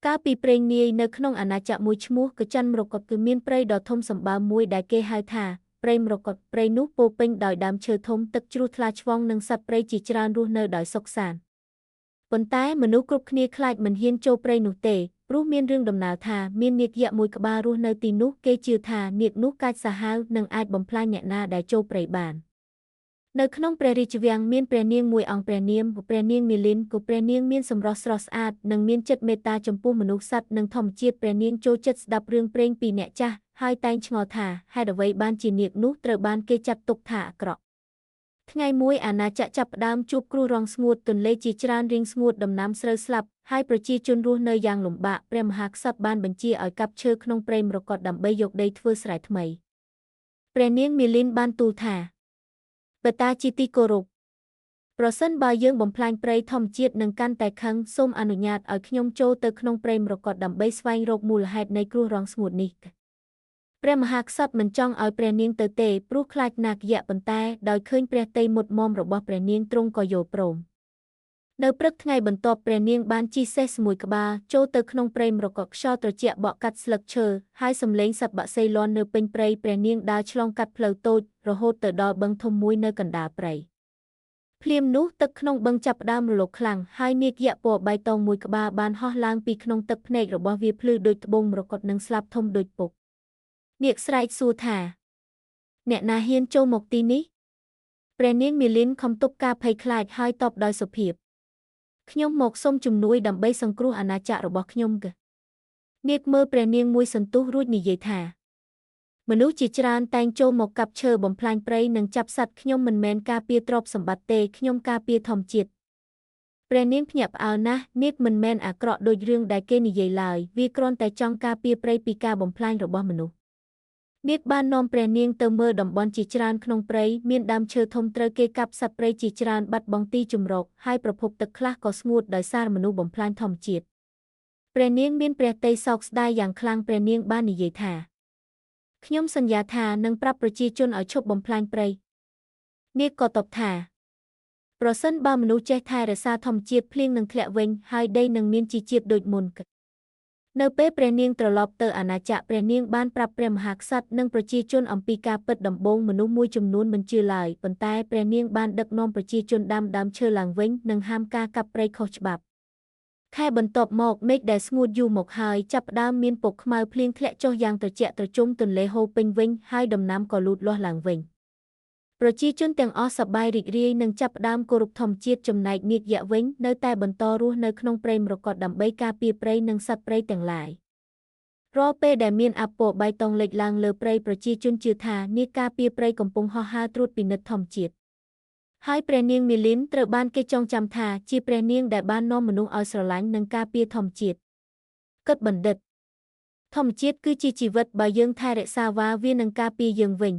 កាលពីព្រេងនាយនៅក្នុងអាណាចក្រមួយឈ្មោះកចន្ទមរកតគឺមានព្រៃដ៏ធំសម្បើមមួយដែលគេហៅថាព្រៃមរកតព្រៃនោះពោរពេញដោយដើមឈើធំទឹកជ្រោះថ្លាឆ្វង់និងសត្វព្រៃជាច្រើនរស់នៅដោយសុខសាន្តប៉ុន្តែមនុស្សគ្រប់គ្នាខ្លាចមិនហ៊ានចូលព្រៃនោះទេព្រោះមានរឿងដំណាលថាមាននាគយក្សមួយក្បាលរស់នៅទីនោះគេជឿថានាគនោះកាចសាហាវនិងអាចបំផ្លាញអ្នកណាដែលចូលព្រៃបាននៅក្នុងព្រះរាជវាំងមានព្រះនាងមួយអង្គព្រះនាមព្រះនាងមាលិនក៏ព្រះនាងមានសម្រស់ស្រស់ស្អាតនិងមានចិត្តមេត្តាចំពោះមនុស្សសត្វនិងធម្មជាតិព្រះនាងចូលចិត្តស្ដាប់រឿងព្រេងពីអ្នកចាស់ហើយតែងឆ្ងល់ថាហេតុអ្វីបានជានាគនោះត្រូវបានគេចាត់ទុកថាអាក្រក់ថ្ងៃមួយអាណាចក្រចាប់ផ្ដើមជួបគ្រោះរាំងស្ងួតទន្លេជាច្រើនរីងស្ងួតដំណាំស្រូវស្លាប់ហើយប្រជាជនរស់នៅយ៉ាងលំបាកព្រះមហាក្សត្របានបញ្ជាឲ្យកាប់ឈើក្នុងព្រៃមរកតដើម្បីយកដីធ្វើស្រែថ្មីព្រះនាងមាលិនបានទូលថាបតាជាទីគោរពប្រសិនបើយើងបំផ្លាញព្រៃធម្មជាតិនឹងកាន់តែខឹងសូមអនុញ្ញាតឲ្យខ្ញុំចូលទៅក្នុងព្រៃមរកតដើម្បីស្វែងរកមូលហេតុនៃគ្រោះរាំងស្ងួតនេះព្រះមហាក្សត្រមិនចង់ឲ្យព្រះនាងទៅទេព្រោះខ្លាចនាគយក្សប៉ុន្តែដោយឃើញព្រះទ័យមុតមមរបស់ព្រះនាងទ្រង់ក៏យល់ព្រមនៅព្រឹកថ្ងៃបន្ទាប់ព្រះនាងបានជិះសេះស្មួយក្បាលចូលទៅក្នុងព្រៃមរកតខ្យល់ត្រជាក់បក់កាត់ស្លឹកឈើហើយសំឡេងសត្វបក្សីលាន់នៅពេញព្រៃព្រះនាងដើរឆ្លងកាត់ផ្លូវតូចរហូតទៅដល់បឹងធំមួយនៅកណ្ដាលព្រៃភ្លាមនោះទឹកក្នុងបឹងចាប់ផ្ដើមរលកខ្លាំងហើយនាគយក្សពណ៌បៃតងមួយក្បាលបានហោះឡើងពីក្នុងទឹកភ្នែករបស់វាភ្លឺដូចត្បូងមរកតនិងស្លាបធំដូចពុកនាគស្រែកសួរថាអ្នកណាហ៊ានចូលមកទីនេះព្រះនាងមាលិនខំទប់ការភ័យខ្លាចហើយតបដោយសុភាពខ្ញុំមកសុំជំនួយដើម្បីសង្គ្រោះអាណាចក្ររបស់ខ្ញុំនាគមើលព្រះនាងមួយសន្ទុះរួចនិយាយថាមនុស្សជាច្រើនតែងចូលមកកាប់ឈើបំផ្លាញព្រៃនិងចាប់សត្វខ្ញុំមិនមែនការពារទ្រព្យសម្បត្តិទេខ្ញុំការពារធម្មជាតិព្រះនាងភ្ញាក់ផ្អើលណាស់នាគមិនមែនអាក្រក់ដូចរឿងដែលគេនិយាយឡើយវាគ្រាន់តែចង់ការពារព្រៃពីការបំផ្លាញរបស់មនុស្សនាគបាននាំព្រះនាងទៅមើលតំបន់ជាច្រើនក្នុងព្រៃមានដើមឈើធំត្រូវគេកាប់សត្វព្រៃជាច្រើនបាត់បង់ទីជម្រកហើយប្រភពទឹកខ្លះក៏ស្ងួតដោយសារមនុស្សបំផ្លាញធម្មជាតិព្រះនាងមានព្រះទ័យសោកស្ដាយយ៉ាងខ្លាំងព្រះនាងបាននិយាយថាខ្ញុំសន្យាថានឹងប្រាប់ប្រជាជនឲ្យឈប់បំផ្លាញព្រៃនាគក៏តបថាប្រសិនបើមនុស្សចេះថែរក្សាធម្មជាតិភ្លៀងនឹងធ្លាក់វិញហើយដីនឹងមានជីជាតិដូចមុននៅពេលព្រះនាងត្រឡប់ទៅអាណាចក្រព្រះនាងបានប្រាប់ព្រះមហាក្សត្រនិងប្រជាជនអំពីការពិតដំបូងមនុស្សមួយចំនួនមិនជឿឡើយប៉ុន្តែព្រះនាងបានដឹកនាំប្រជាជនដាំដើមឈើឡើងវិញនិងហាមការកាប់ព្រៃខុសច្បាប់ខែបន្ទាប់មកមេឃដែលស្ងួតយូរមកហើយចាប់ផ្ដើមមានពពកខ្មៅភ្លៀងធ្លាក់ចុះយ៉ាងត្រជាក់ត្រជុំទន្លេហូរពេញវិញហើយដំណាំក៏លូតលាស់ឡើងវិញប្រជាជនទាំងអស់សប្បាយរីករាយនិងចាប់ផ្ដើមគោរពធម្មជាតិចំណែកនាគយក្សវិញនៅតែបន្តរស់នៅក្នុងព្រៃមរកតដើម្បីការពារព្រៃនិងសត្វព្រៃទាំងឡាយរាល់ពេលដែលមានអពណ៍បៃតងលេចឡើងលើព្រៃប្រជាជនជឿថានាគការពារព្រៃកំពុងហោះហើរត្រួតពិនិត្យធម្មជាតិហើយព្រះនាងមាលិនត្រូវបានគេចងចាំថាជាព្រះនាងដែលបាននាំមនុស្សឲ្យស្រឡាញ់និងការពារធម្មជាតិគិតបណ្ឌិតធម្មជាតិគឺជាជីវិតបើយើងថែរក្សាវានឹងការពារយើងវិញ